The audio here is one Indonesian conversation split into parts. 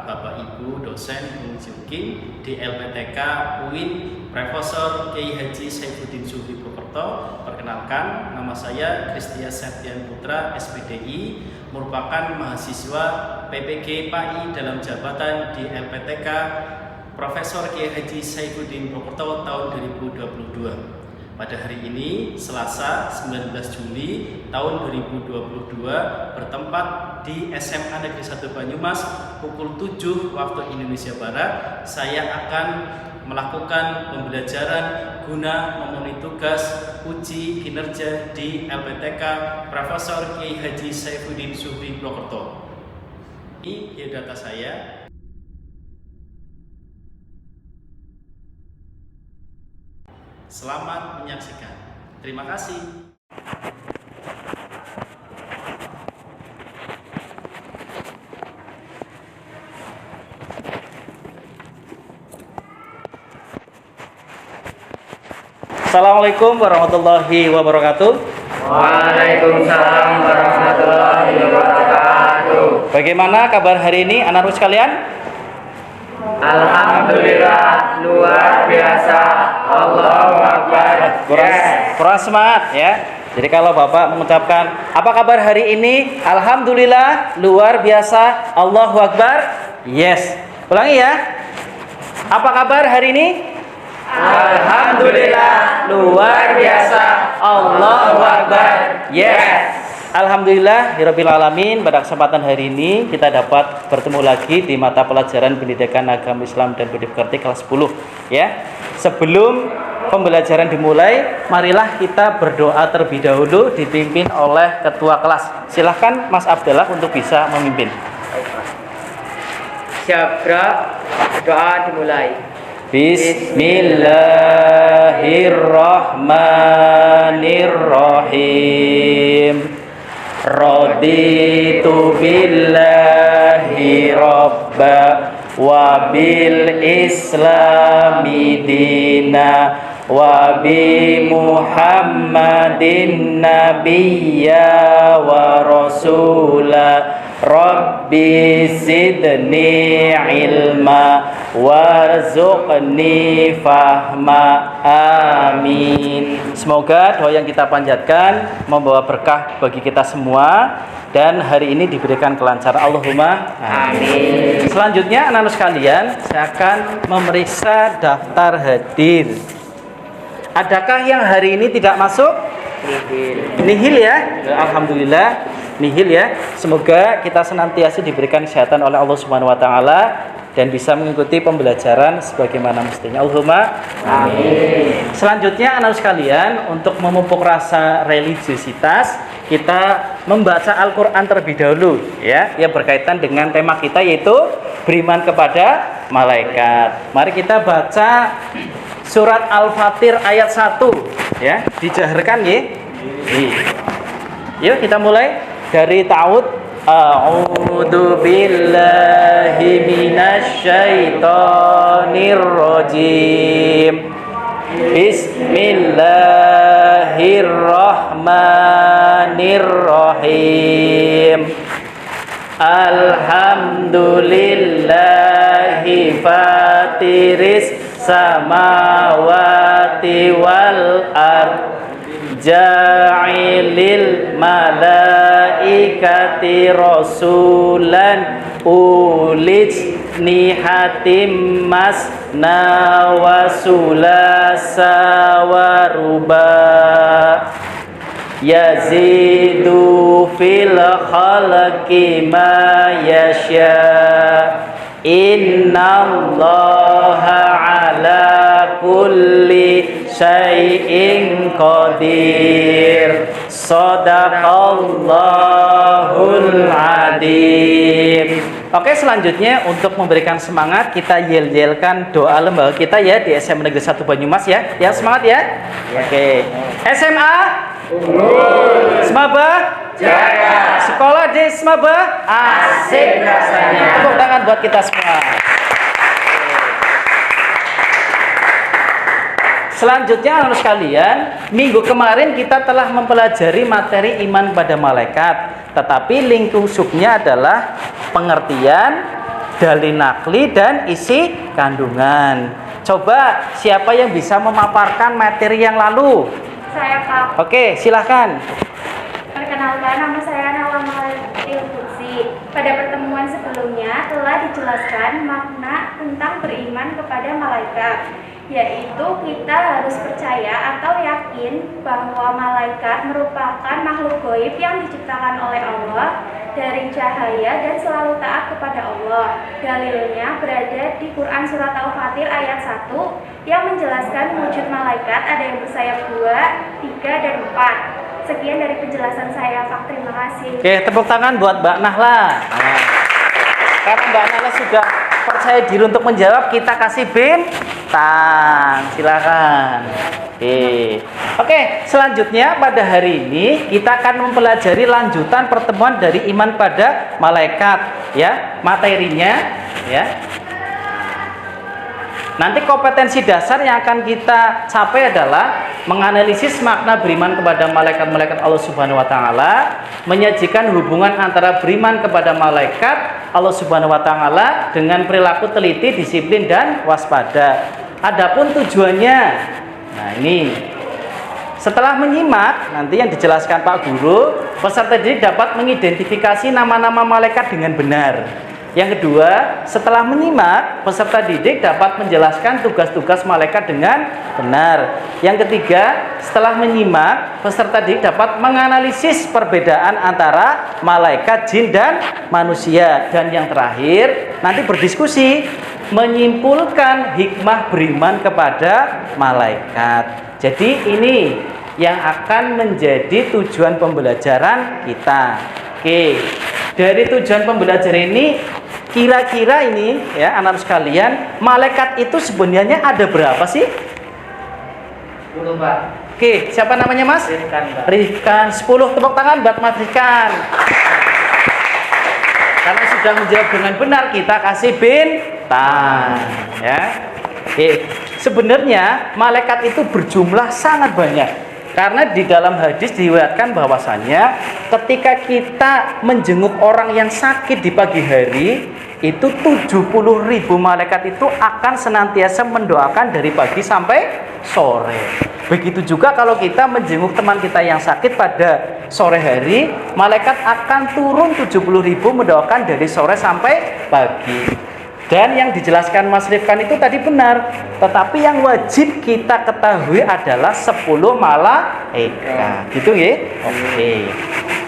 Bapak Ibu dosen Unjilkin di LPTK UIN Profesor Kiai Haji Saifuddin Zuhri Purwokerto. Perkenalkan, nama saya Kristia Septian Putra, SPDI, merupakan mahasiswa PPG PAI dalam jabatan di LPTK Profesor Kiai Haji Saifuddin Purwokerto tahun 2022. Pada hari ini, Selasa 19 Juli tahun 2022, bertempat di SMA Negeri 1 Banyumas pukul 7 waktu Indonesia Barat, saya akan melakukan pembelajaran guna memenuhi tugas uji kinerja di LPTK Profesor Kiai Haji Saifuddin Zuhri Purwokerto. Ini biodata saya. Selamat menyaksikan. Terima kasih. Assalamualaikum warahmatullahi wabarakatuh. Waalaikumsalam warahmatullahi wabarakatuh. Bagaimana kabar hari ini anak-anak sekalian? Alhamdulillah, luar biasa. Allahu Akbar. Kurang semangat ya. Jadi kalau Bapak mengucapkan apa kabar hari ini? Alhamdulillah, luar biasa. Allahu Akbar. Yes. Ulangi ya. Apa kabar hari ini? Alhamdulillah, luar biasa. Allahu Akbar. Yes. Alhamdulillah Rabbil Alamin, pada kesempatan hari ini kita dapat bertemu lagi di mata pelajaran Pendidikan Agama Islam dan Budi Pekerti kelas 10 ya. Sebelum pembelajaran dimulai, marilah kita berdoa terlebih dahulu dipimpin oleh ketua kelas. Silahkan Mas Abdullah untuk bisa memimpin. Siap, doa dimulai. Bismillahirrahmanirrahim. Raditu billahi rabba wa bil islami dina wa bi muhammadin nabiyya wa rasula rabbi zidni ilma warzuqni fahma. Amin. Semoga doa yang kita panjatkan membawa berkah bagi kita semua dan hari ini diberikan kelancaran. Allahumma amin. Selanjutnya anak-anak sekalian, saya akan memeriksa daftar hadir. Adakah yang hari ini tidak masuk? Nihil ya. Alhamdulillah nihil ya. Semoga kita senantiasa diberikan kesehatan oleh Allah Subhanahu wa taala dan bisa mengikuti pembelajaran sebagaimana mestinya. Allahumma amin. Selanjutnya anak sekalian, untuk memupuk rasa religiositas, kita membaca Al-Qur'an terlebih dahulu ya, yang berkaitan dengan tema kita yaitu beriman kepada malaikat. Mari kita baca surat Al-Fatir ayat 1 ya, dijaharkan ya. Yuk kita mulai dari ta'awud. A'udzu billahi minasy syaithanir rajim. Bismillahirrahmanirrahim. Alhamdulillahi fatiris samawati wal ardh ja'ilil malaikati rasulan ulij nihatim masna wa sulasa wa ruba yazidu fil khalqi ma yasha innallaha ala kulli syai'in qadir. Shadaqallahul adzim. Oke, selanjutnya untuk memberikan semangat kita yel-yelkan doa lembaga kita ya di SMA Negeri 1 Banyumas ya. Yang semangat ya. Oke. SMA unggul. Semaba jaya. Sekolah di Semaba asik rasanya. Tepuk tangan buat kita semua. Selanjutnya anak sekalian, minggu kemarin kita telah mempelajari materi iman pada malaikat, tetapi lingkup subnya adalah pengertian, dalil nakli dan isi kandungan. Coba siapa yang bisa memaparkan materi yang lalu? Saya Pak. Oke, silahkan. Perkenalkan, nama saya Nawal Ilfutsi. Pada pertemuan sebelumnya telah dijelaskan makna tentang beriman kepada malaikat, yaitu kita harus percaya atau yakin bahwa malaikat merupakan makhluk gaib yang diciptakan oleh Allah dari cahaya dan selalu taat kepada Allah. Dalilnya berada di Quran Surat Al-Fatir ayat 1 yang menjelaskan wujud malaikat ada yang bersayap 2, 3, dan 4. Sekian dari penjelasan saya, Pak. Terima kasih. Oke, tepuk tangan buat Mbak Nahla. Nah, karena Mbak Nahla sudah percaya diri untuk menjawab, kita kasih bintang. Silakan. Oke, selanjutnya pada hari ini kita akan mempelajari lanjutan pertemuan dari iman pada malaikat, ya. Materinya, ya. Nanti kompetensi dasar yang akan kita capai adalah menganalisis makna beriman kepada malaikat-malaikat Allah Subhanahu wa taala, menyajikan hubungan antara beriman kepada malaikat Allah Subhanahu wa taala dengan perilaku teliti, disiplin, dan waspada. Adapun tujuannya, nah ini setelah menyimak nanti yang dijelaskan Pak Guru, peserta didik dapat mengidentifikasi nama-nama malaikat dengan benar. Yang kedua, setelah menyimak, peserta didik dapat menjelaskan tugas-tugas malaikat dengan benar. Yang ketiga, setelah menyimak, peserta didik dapat menganalisis perbedaan antara malaikat, jin, dan manusia. Dan yang terakhir, nanti berdiskusi menyimpulkan hikmah beriman kepada malaikat. Jadi ini yang akan menjadi tujuan pembelajaran kita. Oke, dari tujuan pembelajaran ini kira-kira ini ya anak sekalian, malaikat itu sebenarnya ada berapa sih? 10, Pak. Oke, siapa namanya Mas? Rifkan, Pak. Rifkan. 10 tepuk tangan buat Mas Rifkan. Karena sudah menjawab dengan benar, kita kasih bintang ya. Oke, sebenarnya malaikat itu berjumlah sangat banyak. Karena di dalam hadis diriwayatkan bahwasannya ketika kita menjenguk orang yang sakit di pagi hari, itu 70.000 malaikat itu akan senantiasa mendoakan dari pagi sampai sore. Begitu juga kalau kita menjenguk teman kita yang sakit pada sore hari, malaikat akan turun 70.000 mendoakan dari sore sampai pagi. Dan yang dijelaskan Mas Rifkan itu tadi benar. Tetapi yang wajib kita ketahui adalah 10 malaikat. Gitu ya?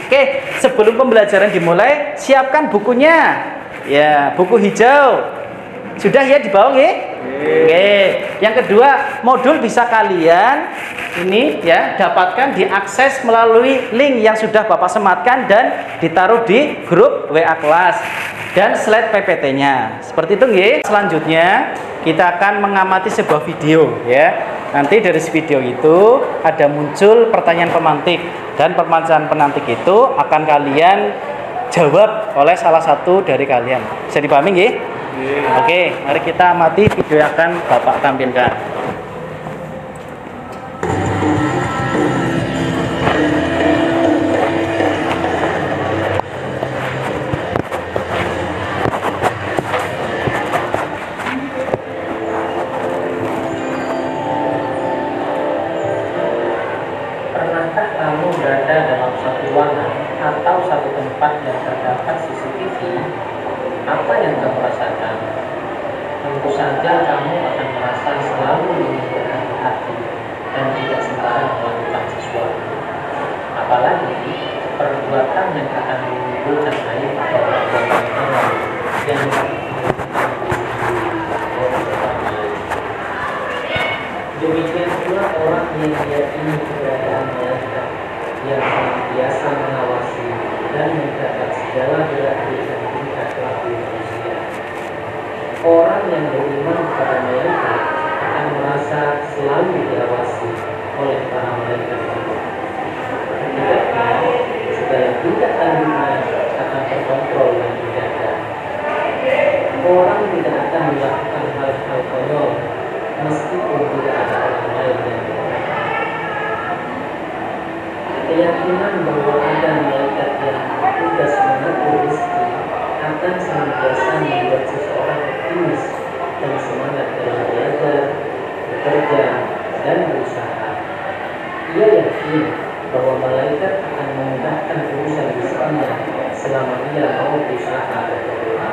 Oke, sebelum pembelajaran dimulai, siapkan bukunya. Ya, buku hijau. Sudah ya di bawah ya? Oke. Yang kedua, modul bisa kalian ini ya dapatkan diakses melalui link yang sudah Bapak sematkan dan ditaruh di grup WA kelas. Dan slide PPT-nya. Seperti itu nggih. Selanjutnya kita akan mengamati sebuah video ya. Nanti dari video itu ada muncul pertanyaan pemantik dan pertanyaan pemantik itu akan kalian jawab oleh salah satu dari kalian. Bisa dipahami nggih? Oke, mari kita amati video yang akan Bapak tampilkan. Pernahkah kamu berada dalam satu ruangan atau satu tempat yang terdapat CCTV? Apa yang kamu rasakan? Tentu saja kamu akan merasa selalu ingin berhati-hati dan tidak sembarang melakukan sesuatu. Apalagi perbuatan yang akan menimbulkan aib atau perbuatan haram yang demikian pula orang yang meyakini keberadaan malaikat yang senantiasa mengawasi dan mencatat segala gerak-gerik dan tingkah laku manusia. Orang yang beriman kepada malaikat akan merasa selalu diawasi oleh para malaikat itu. Setidaknya, segala tingkah tanduknya akan terkontrol dan dijaga. Orang tidak akan melakukan hal-hal konyol meskipun tidak ada orang lain yang mengatakan. Keyakinan bahwa ada malaikat yang bertugas mengatur rezeki akan senantiasa membuat seseorang optimis dan semangat dalam belajar, bekerja, dan berusaha. Ia yakin bahwa malaikat akan memudahkan urusan bisnisnya selama ia mau berusaha dan berdoa.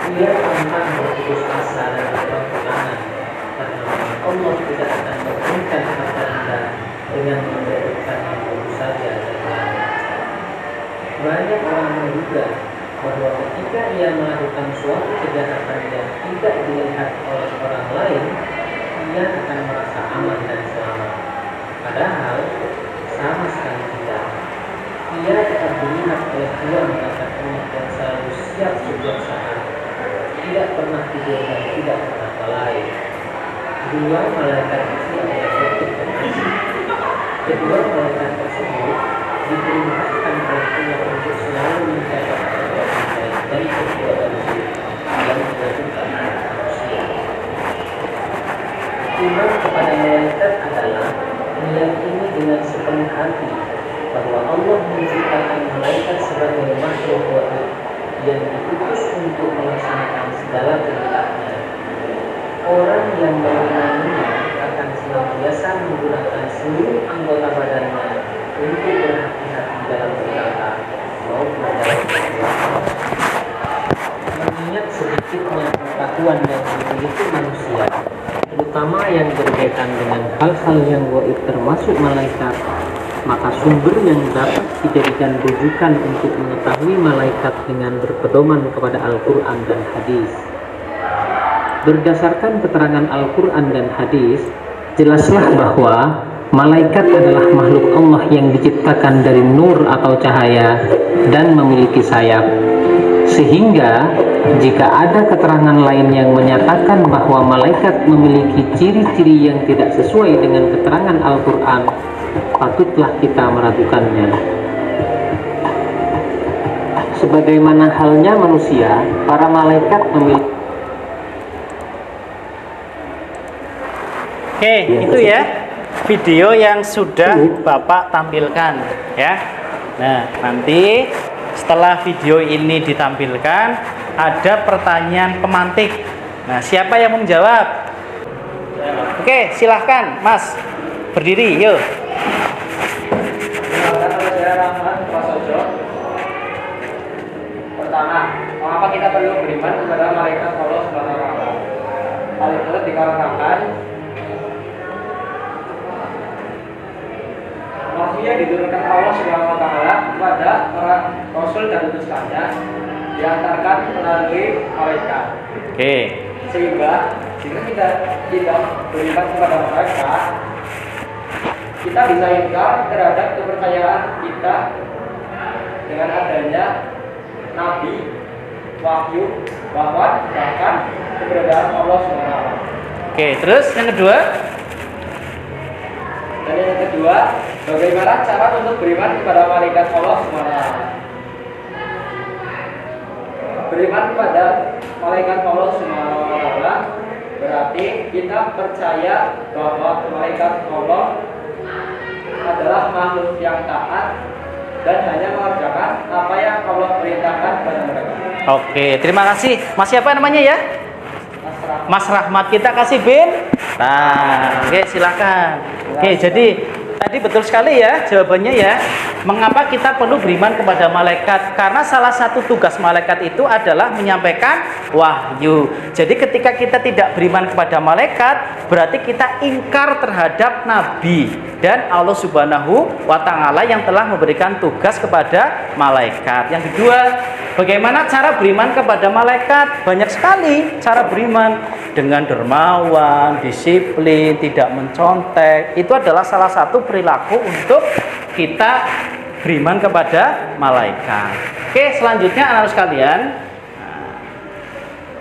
Ia pantang berputus asa dan berpengaruh karena Allah tidak akan memberikan harta Anda dengan memberikan yang baru saja dan lain. Banyak orang menduga bahwa ketika ia melakukan suatu kejahatan yang tidak dilihat oleh orang lain, ia akan merasa aman dan selamat. Padahal sama sekali tidak. Ia tetap dilihat oleh dua malaikat Allah yang selalu siap setiap saat, tidak pernah tidur dan tidak pernah lalai. Dua malaikat itu adalah Raqib dan Atid. Kedua malaikat tersebut diperintahkan oleh Allah untuk selalu mencatat perbuatan baik dari kedua manusia yang dilakukan manusia. Iman kepada malaikat adalah meyakini dengan sepenuh hati bahwa Allah menciptakan malaikat sebagai makhluk gaib yang diutus untuk melaksanakan segala perintahnya. Orang yang mengimaninya akan senantiasa menggunakan seluruh anggota badannya untuk berhati-hati dalam berkata maupun dalam berbuat. Mengingat sedikitnya pengetahuan yang dimiliki manusia, terutama yang berkaitan dengan hal-hal yang gaib termasuk malaikat, maka sumber yang dapat dijadikan rujukan untuk mengetahui malaikat dengan berpedoman kepada Al-Quran dan Hadis. Berdasarkan keterangan Al-Quran dan Hadis, jelaslah bahwa malaikat adalah makhluk Allah yang diciptakan dari nur atau cahaya dan memiliki sayap. Sehingga jika ada keterangan lain yang menyatakan bahwa malaikat memiliki ciri-ciri yang tidak sesuai dengan keterangan Al-Quran, patutlah kita meragukannya. Sebagaimana halnya manusia, para malaikat memiliki. Oke, itu ya video yang sudah Bapak tampilkan ya. Nah, nanti setelah video ini ditampilkan ada pertanyaan pemantik. Nah, siapa yang mau menjawab? Oke, silahkan Mas. Berdiri, yuk. Saya Rahman Prasojo. Pertama, mengapa kita perlu beriman kepada malaikat Allah Subhanahu wa taala? Hal itu dikarenakan wahyu yang diturunkan Allah Subhanahu wa taala kepada para rasul dan utusannya diantarkan melalui malaikat. Oke. Sehingga jika kita tidak beriman kepada mereka, kita bisa ingkar terhadap kepercayaan kita dengan adanya nabi, wahyu, bahwa bahkan keberadaan Allah SWT. Oke, terus yang kedua? Dan yang kedua, bagaimana cara untuk beriman kepada malaikat Allah SWT? Beriman kepada malaikat Allah SWT berarti kita percaya bahwa malaikat Allah adalah makhluk yang taat dan hanya mengerjakan apa yang Allah perintahkan kepada mereka. Oke, terima kasih. Mas siapa namanya ya? Mas Rahmat, kita kasih bin. Nah, oke silakan. Oke, jadi tadi betul sekali ya jawabannya ya. Mengapa kita perlu beriman kepada malaikat? Karena salah satu tugas malaikat itu adalah menyampaikan wahyu. Jadi ketika kita tidak beriman kepada malaikat, berarti kita ingkar terhadap nabi dan Allah Subhanahu wa taala yang telah memberikan tugas kepada malaikat. Yang kedua, bagaimana cara beriman kepada malaikat? Banyak sekali cara beriman, dengan dermawan, disiplin, tidak mencontek. Itu adalah salah satu perilaku untuk kita beriman kepada malaikat. Oke, selanjutnya anak sekalian.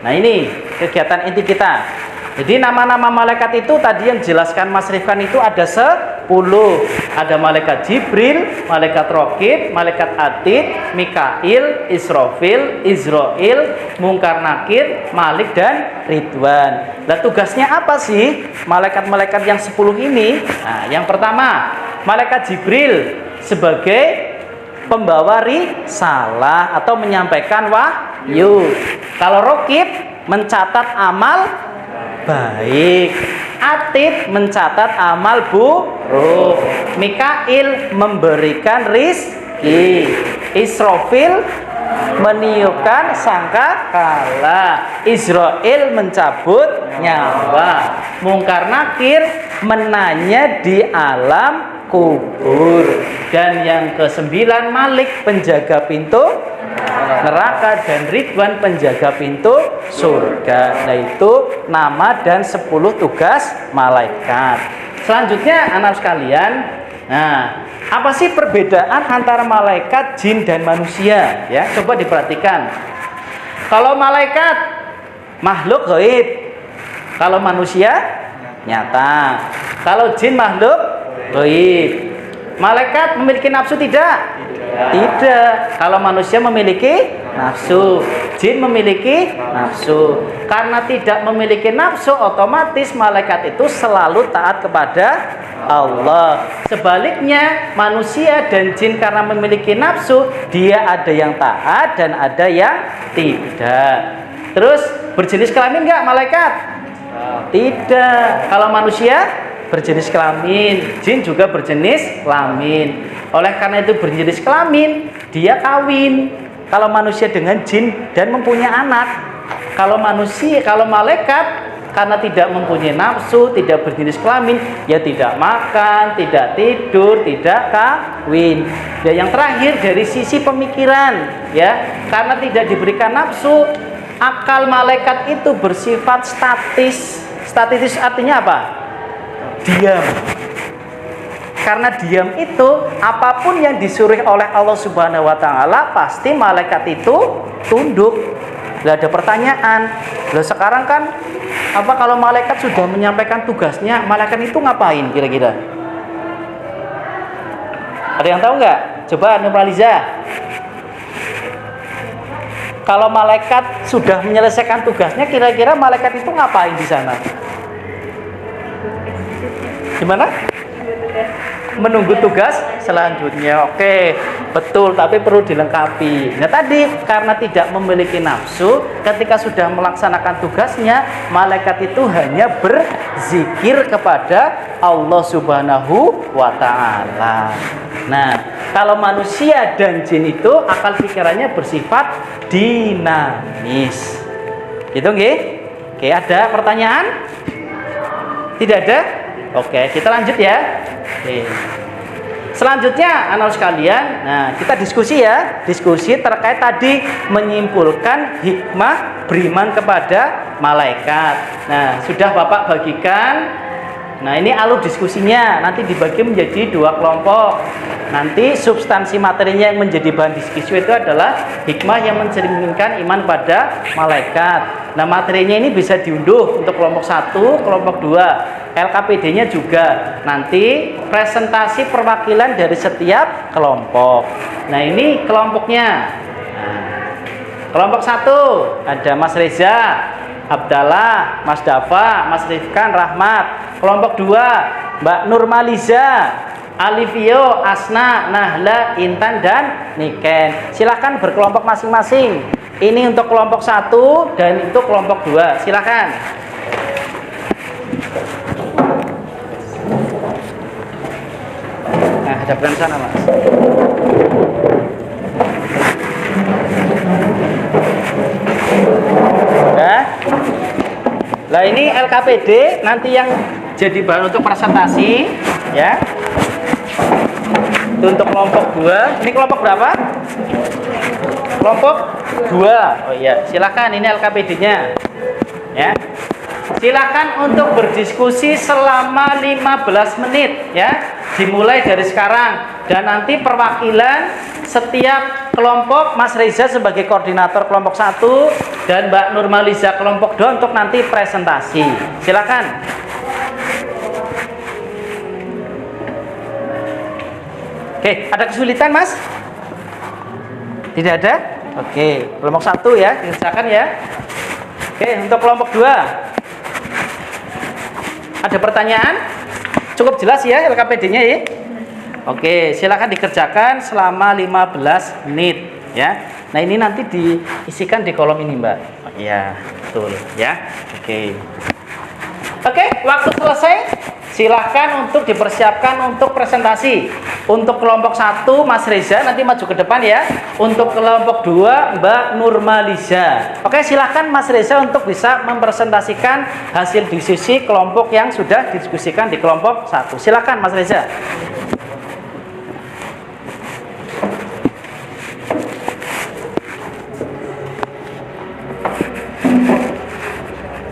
Nah, ini kegiatan inti kita. Jadi nama-nama malaikat itu tadi yang dijelaskan Mas Rifkan itu ada 10. Ada malaikat Jibril, malaikat Raqib, malaikat Atid, Mikail, Israfil, Izrail, Mungkar Nakir, Malik dan Ridwan. Nah, tugasnya apa sih malaikat-malaikat yang 10 ini? Nah, yang pertama, malaikat Jibril sebagai pembawa risalah atau menyampaikan wahyu. Kalau Raqib mencatat amal baik, Atid mencatat amal buruk, Mikail memberikan rizki, Israfil meniupkan sangkakala, Israel mencabut nyawa, Mungkar Nakir menanya di alam kubur, dan yang ke-9 Malik penjaga pintu neraka, dan Ridwan penjaga pintu surga. Nah itu nama dan 10 tugas malaikat. Selanjutnya anak sekalian, nah apa sih perbedaan antara malaikat, jin dan manusia? Ya, coba diperhatikan. Kalau malaikat makhluk gaib, kalau manusia nyata. Kalau jin makhluk gaib. Malaikat memiliki nafsu tidak? Tidak. Kalau manusia memiliki nafsu, jin memiliki nafsu. Karena tidak memiliki nafsu, otomatis malaikat itu selalu taat kepada Allah. Sebaliknya, manusia dan jin karena memiliki nafsu, dia ada yang taat dan ada yang tidak. Terus berjenis kelamin enggak malaikat? Tidak. Kalau manusia berjenis kelamin, jin juga berjenis kelamin. Oleh karena itu berjenis kelamin, dia kawin. Kalau manusia dengan jin dan mempunyai anak. Kalau malaikat karena tidak mempunyai nafsu, tidak berjenis kelamin, ya tidak makan, tidak tidur, tidak kawin. Ya, yang terakhir dari sisi pemikiran, ya, karena tidak diberikan nafsu, akal malaikat itu bersifat statis. Statis artinya apa? Diam. Karena diam itu, apapun yang disuruh oleh Allah Subhanahu wa taala pasti malaikat itu tunduk. Lah ada pertanyaan, lah sekarang kan apa kalau malaikat sudah menyampaikan tugasnya, malaikat itu ngapain kira-kira? Ada yang tahu nggak? Coba Nurmaliza. Kalau malaikat sudah menyelesaikan tugasnya, kira-kira malaikat itu ngapain di sana? Gimana? Menunggu tugas selanjutnya. Oke, betul, tapi perlu dilengkapi. Nah tadi karena tidak memiliki nafsu, ketika sudah melaksanakan tugasnya, malaikat itu hanya berzikir kepada Allah Subhanahu wa taala. Nah, kalau manusia dan jin itu akal pikirannya bersifat dinamis. Gitu nggih? Oke, ada pertanyaan? Tidak ada? Oke, kita lanjut ya. Oke. Selanjutnya anak sekalian, nah kita diskusi ya, diskusi terkait tadi menyimpulkan hikmah beriman kepada malaikat. Nah, sudah Bapak bagikan. Nah, ini alur diskusinya nanti dibagi menjadi 2 kelompok. Nanti substansi materinya yang menjadi bahan diskusi itu adalah hikmah yang mencerminkan iman pada malaikat. Nah, materinya ini bisa diunduh untuk kelompok 1, kelompok 2. LKPD-nya juga. Nanti presentasi perwakilan dari setiap kelompok. Nah, ini kelompoknya. Nah, kelompok 1 ada Mas Reza, Abdallah, Mas Dafa, Mas Rifkan, Rahmat. Kelompok 2 Mbak Nurmaliza, Alivio, Asna, Nahla, Intan, dan Niken. Silahkan berkelompok masing-masing. Ini untuk kelompok 1 dan itu kelompok 2. Silahkan. Nah, hadapkan sana, Mas. Nah, lah ini LKPD nanti yang jadi bahan untuk presentasi, ya. Itu untuk kelompok 2. Ini kelompok berapa? Kelompok 2. Oh iya, silakan ini LKPD-nya. Ya. Silakan untuk berdiskusi selama 15 menit, ya. Dimulai dari sekarang dan nanti perwakilan setiap kelompok Mas Reza sebagai koordinator kelompok 1 dan Mbak Nurmaliza kelompok 2 untuk nanti presentasi. Silakan. Oke, ada kesulitan, Mas? Tidak ada? Oke, kelompok 1 ya, dikerjakan ya. Oke, untuk kelompok 2. Ada pertanyaan? Cukup jelas ya LKPD-nya ya? Oke, silakan dikerjakan selama 15 menit ya. Nah, ini nanti diisikan di kolom ini, Mbak. Oh, iya, betul ya. Oke. Oke, waktu selesai. Silahkan untuk dipersiapkan untuk presentasi. Untuk kelompok 1 Mas Reza nanti maju ke depan ya. Untuk kelompok 2 Mbak Nurmaliza. Oke, silahkan Mas Reza untuk bisa mempresentasikan hasil diskusi kelompok yang sudah didiskusikan di kelompok 1. Silahkan Mas Reza.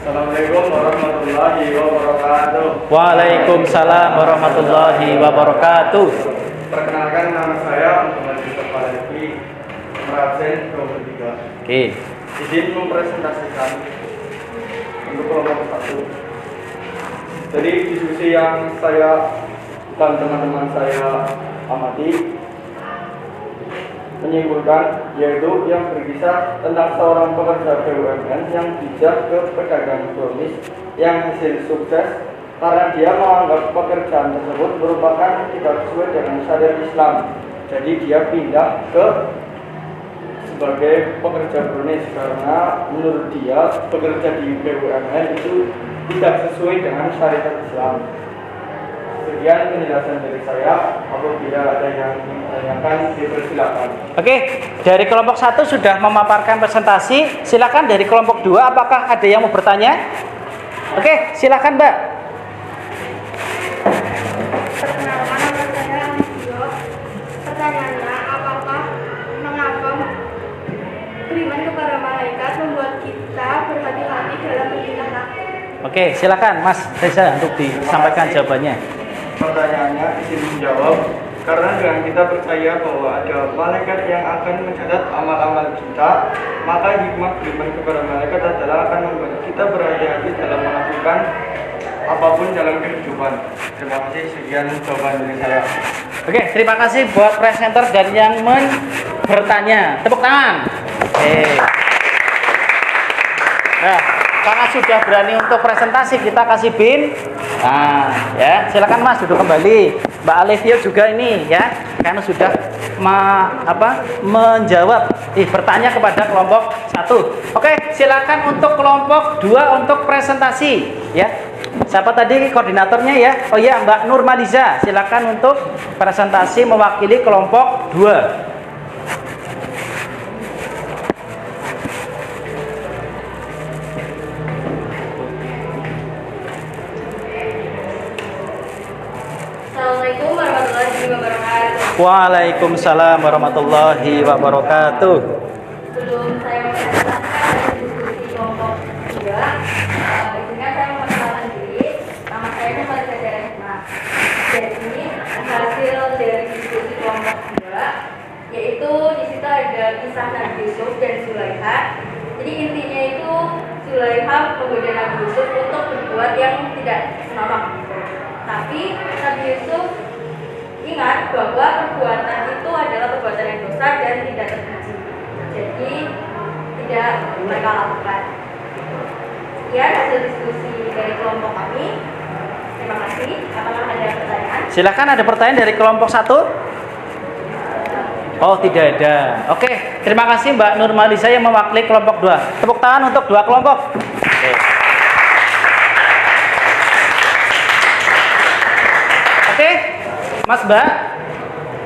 Assalamualaikum warahmatullahi wabarakatuh. Waalaikumsalam warahmatullahi wabarakatuh. Perkenalkan, nama saya Muhammad Yusuf Alfi, Merasen 23. Oke. Izin mempresentasikan untuk kelompok 1. Jadi diskusi yang saya dan teman-teman saya amati menyimpulkan, yaitu yang berkisah tentang seorang pekerja BUMN yang bijak ke pedagang brownies yang hasil sukses karena dia menganggap pekerjaan tersebut merupakan tidak sesuai dengan syariat Islam. Jadi dia pindah ke sebagai pekerja brownies karena menurut dia bekerja di BUMN itu tidak sesuai dengan syariat Islam. Sekian penjelasan dari saya. Apabila ada yang menanyakan, dipersilakan. Oke, dari kelompok 1 sudah memaparkan presentasi. Silakan dari kelompok 2, apakah ada yang mau bertanya? Oke, silakan Mbak. Perkenalkan, nama saya Amsio. Pertanyaannya, mengapa beriman kepada malaikat membuat kita berhati-hati dalam bertindak? Oke, silakan Mas Reza untuk disampaikan jawabannya. Pertanyaannya izin menjawab, karena dengan kita percaya bahwa ada malaikat yang akan mencatat amal-amal kita, maka hikmah beriman kepada malaikat adalah akan membuat kita berhati-hati dalam melakukan apapun dalam kehidupan. Terima kasih, sekian jawaban dari saya. Oke, terima kasih buat presenter dan yang bertanya. Tepuk tangan. Oke. Nah, karena sudah berani untuk presentasi, kita kasih bin. Nah, ya, silakan Mas duduk kembali. Mbak Alivia juga ini ya, karena sudah menjawab bertanya kepada kelompok 1. Oke, silakan untuk kelompok 2 untuk presentasi ya. Siapa tadi koordinatornya ya? Oh ya, Mbak Nurmaliza. Silakan untuk presentasi mewakili kelompok 2. Assalamualaikum warahmatullahi wabarakatuh. Waalaikumsalam warahmatullahi wabarakatuh. Sebelum saya mempresentasikan diskusi kelompok 2, izinkan saya memperkenalkan diri. Nama saya Nurmaliza Hikmah. Jadi hasil dari diskusi kelompok 2, yaitu di situ ada kisah Nabi Yusuf dan Zulaikha. Jadi intinya itu Zulaikha menggoda Nabi Yusuf untuk berbuat yang tidak senonoh. Tapi Nabi Yusuf ingat bahwa perbuatan itu adalah perbuatan yang dosa dan tidak terpuji. Jadi tidak mereka lakukan. Sekian hasil diskusi dari kelompok kami. Terima kasih. Apakah ada pertanyaan? Silakan, ada pertanyaan dari kelompok 1? Oh, tidak ada. Oke, terima kasih Mbak Nurmaliza yang mewakili kelompok 2. Tepuk tangan untuk 2 kelompok. Oke. Oke, Mas Mbak.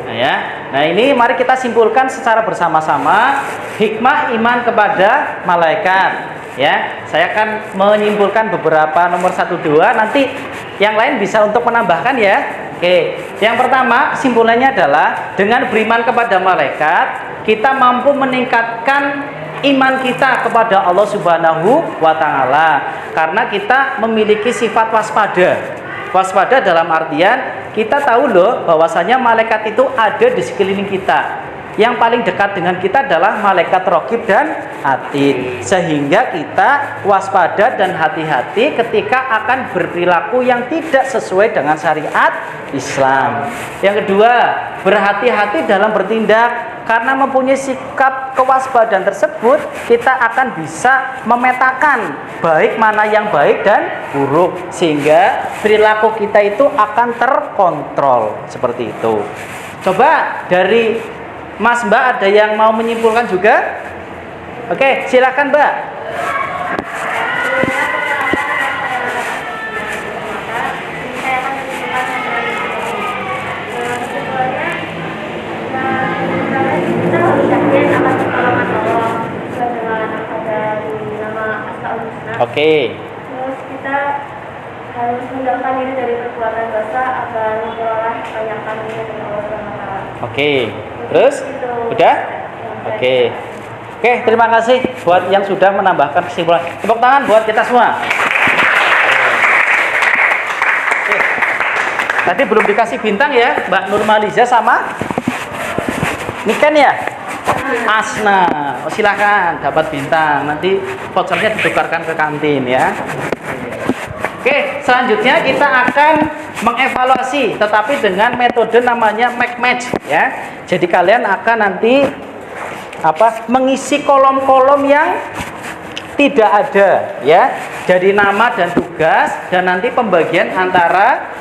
Nah ya. Nah, ini mari kita simpulkan secara bersama-sama hikmah iman kepada malaikat. Ya, saya akan menyimpulkan beberapa nomor 1 2, nanti yang lain bisa untuk menambahkan ya. Oke. Yang pertama, simpulannya adalah dengan beriman kepada malaikat, kita mampu meningkatkan iman kita kepada Allah Subhanahu wa taala karena kita memiliki sifat waspada. Waspada dalam artian kita tahu loh bahwasanya malaikat itu ada di sekeliling kita. Yang paling dekat dengan kita adalah malaikat Raqib dan Atid. Sehingga kita waspada dan hati-hati ketika akan berperilaku yang tidak sesuai dengan syariat Islam. Yang kedua, berhati-hati dalam bertindak Karena mempunyai sikap kewaspadaan tersebut, kita akan bisa memetakan baik mana yang baik dan buruk, sehingga perilaku kita itu akan terkontrol seperti itu. Coba dari Mas Mbak ada yang mau menyimpulkan juga? Oke, silakan Mbak. Oke. Terus kita harus menjauhkan diri dari perbuatan dosa agar memperoleh apa yang kami inginkan dari Allah SWT. Oke. Terus? Udah? Oke. Oke, terima kasih buat yang sudah menambahkan kesimpulan. Tepuk tangan buat kita semua. Oke. Tadi belum dikasih bintang ya, Mbak Nurmaliza sama Niken ya? Asna. Oh, silakan dapat bintang. Nanti vouchernya ditukarkan ke kantin ya. Oke, selanjutnya kita akan mengevaluasi, tetapi dengan metode namanya make match ya. Jadi kalian akan nanti mengisi kolom-kolom yang tidak ada ya. Jadi nama dan tugas, dan nanti pembagian antara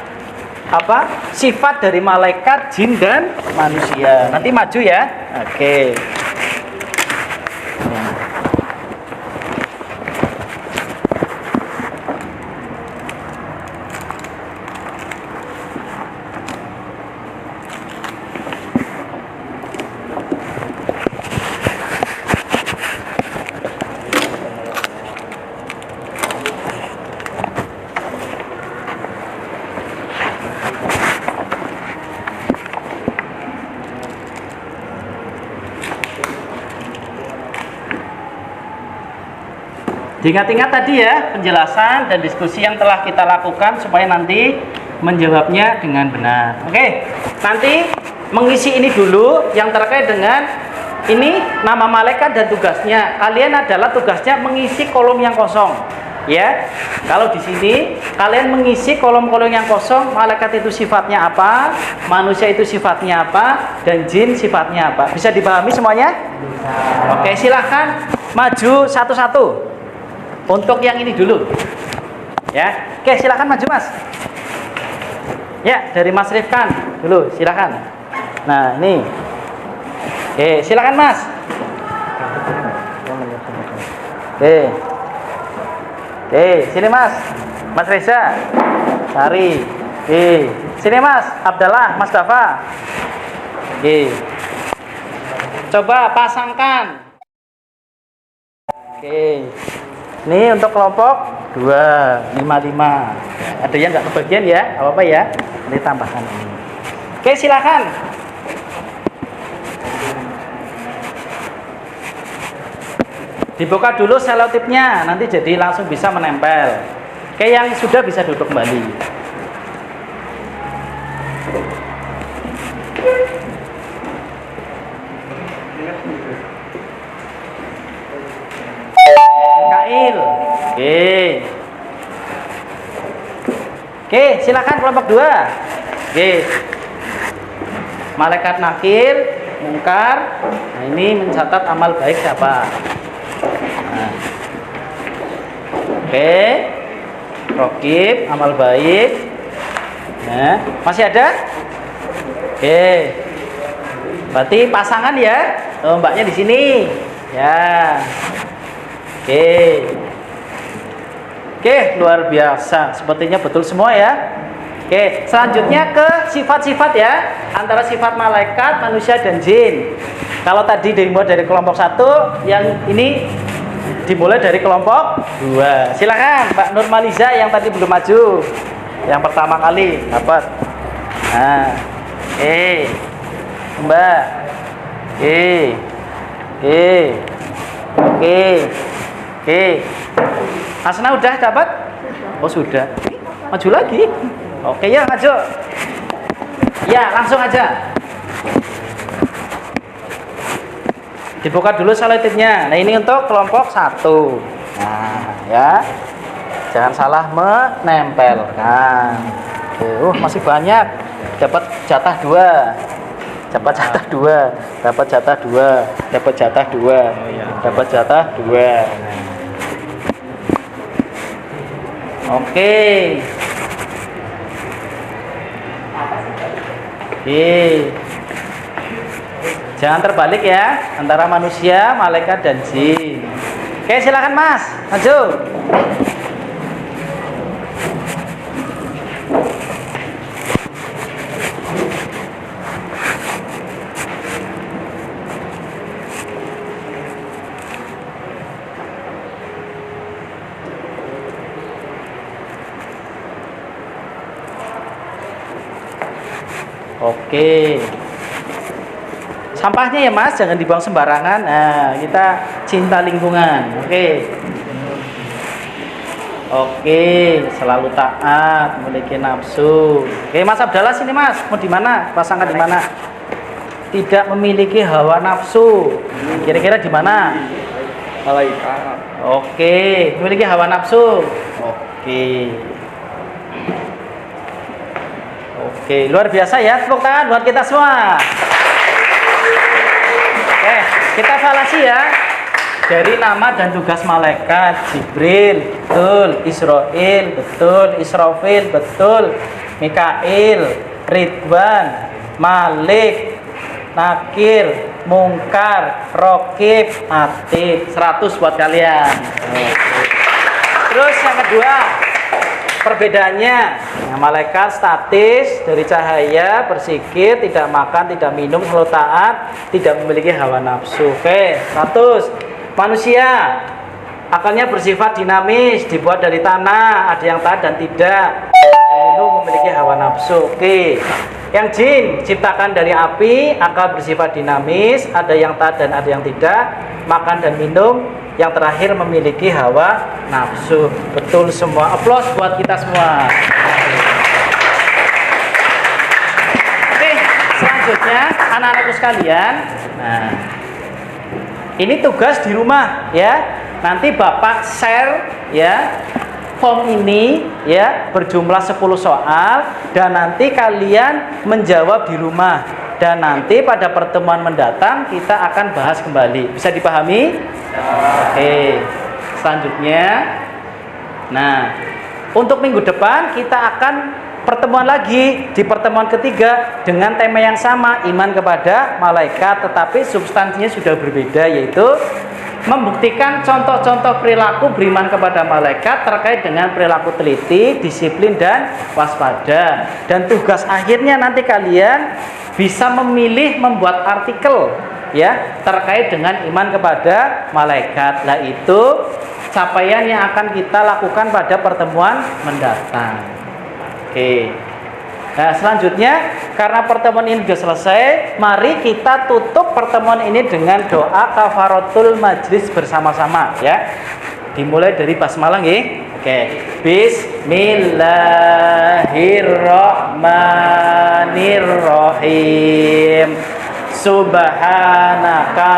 sifat dari malaikat, jin dan manusia. Nanti maju ya. Oke. Diingat-ingat tadi ya penjelasan dan diskusi yang telah kita lakukan supaya nanti menjawabnya dengan benar. Oke, nanti mengisi ini dulu yang terkait dengan ini nama malaikat dan tugasnya. Kalian adalah tugasnya mengisi kolom yang kosong. Ya, kalau di sini kalian mengisi kolom-kolom yang kosong, malaikat itu sifatnya apa, manusia itu sifatnya apa, dan jin sifatnya apa. Bisa dipahami semuanya? Oke, silahkan maju satu-satu. Untuk yang ini dulu ya. Oke, silakan maju Mas. Ya, dari Mas Rifkan dulu, silakan. Nah, ini. Oke, silakan Mas. Oke. Oke, sini Mas. Mas Reza. Sari. Oke. Sini Mas Abdallah, Mas Dafa. Oke. Coba pasangkan. Oke. Ini untuk kelompok 2, 5. Ada yang nggak kebagian ya? Apa-apa ya? Nanti tambahkan ini. Oke, silakan. Dibuka dulu selotipnya, nanti jadi langsung bisa menempel. Oke, yang sudah bisa duduk kembali. Kail. Oke, silakan kelompok 2. Oke. Malaikat nakir, mungkar. Nah, ini mencatat amal baik siapa? Nah. Oke. Rokib, amal baik. Nah, masih ada? Oke. Berarti pasangan ya. Oh, mbaknya di sini. Ya. Oke. Oke, luar biasa. Sepertinya betul semua ya. Oke, selanjutnya ke sifat-sifat ya. Antara sifat malaikat, manusia, dan jin. Kalau tadi dimulai dari kelompok 1, yang ini dimulai dari kelompok 2. Silakan Mbak Nurmaliza yang tadi belum maju. Yang pertama kali dapat. Nah, Mbak. Oke. Asna udah dapat? Oh, sudah. Maju lagi. Oke ya, maju. Ya, langsung aja. Dibuka dulu selotipnya. Nah, ini untuk kelompok 1. Nah, ya. Jangan salah menempelkan. Oke, masih banyak. Dapat jatah 2. dapat jatah 2, dapat jatah 2, dapat jatah 2, dapat jatah 2. Oke. Oke. Jangan terbalik ya antara manusia, malaikat dan jin. Oke, silakan Mas, maju. Oke. Sampahnya ya Mas, jangan dibuang sembarangan. Nah, kita cinta lingkungan. Oke. Oke, selalu taat, memiliki nafsu. Oke, Mas Abdallah sini Mas. Mau di mana? Pasangkan di mana? Tidak memiliki hawa nafsu. Kira-kira di mana? Malaikat. Oke, memiliki hawa nafsu. Oke. Oke, luar biasa ya. Tepuk tangan buat kita semua. Oke, kita evaluasi ya. Dari nama dan tugas malaikat, Jibril, betul. Israil, betul. Israfil, betul. Mikail, Ridwan, Malik, Nakir, Mungkar, Rokib, Atid. 100 buat kalian. Terus yang kedua, perbedaannya, nah, malaikat statis, dari cahaya, bersikir, tidak makan, tidak minum, selalu taat, tidak memiliki hawa nafsu. Oke, 100. Manusia, akalnya bersifat dinamis, dibuat dari tanah, ada yang taat dan tidak, minum, memiliki hawa nafsu. Oke. Yang jin, ciptakan dari api, akal bersifat dinamis, ada yang taat dan ada yang tidak, makan dan minum. Yang terakhir memiliki hawa nafsu. Betul semua. Aplaus buat kita semua. Oke, selanjutnya anak-anakku sekalian. Nah, ini tugas di rumah ya. Nanti Bapak share ya form ini ya, berjumlah 10 soal dan nanti kalian menjawab di rumah. Dan nanti pada pertemuan mendatang kita akan bahas kembali. Bisa dipahami? Oke. Selanjutnya, nah, untuk minggu depan kita akan pertemuan lagi di pertemuan ketiga dengan tema yang sama, iman kepada malaikat, tetapi substansinya sudah berbeda, yaitu membuktikan contoh-contoh perilaku beriman kepada malaikat terkait dengan perilaku teliti, disiplin dan waspada. Dan tugas akhirnya nanti kalian bisa memilih membuat artikel ya terkait dengan iman kepada malaikat. Lah itu capaian yang akan kita lakukan pada pertemuan mendatang. Oke. Nah, selanjutnya karena pertemuan ini sudah selesai, mari kita tutup pertemuan ini dengan doa kafaratul majlis bersama-sama ya. Dimulai dari basmalah nggih. Oke. Bismillahirrahmanirrahim. Subhanaka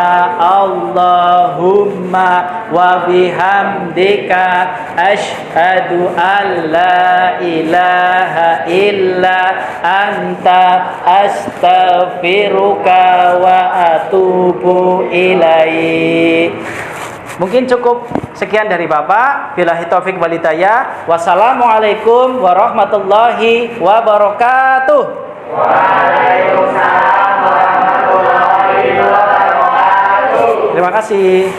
Allahumma wa bihamdika asyhadu an la ilaha illa anta astaghfiruka wa atubu ilaik. Mungkin cukup sekian dari Bapak. Billahi taufik wal hidayah. Wassalamualaikum warahmatullahi wabarakatuh. Waalaikumsalam warahmatullahi wabarakatuh. Terima kasih.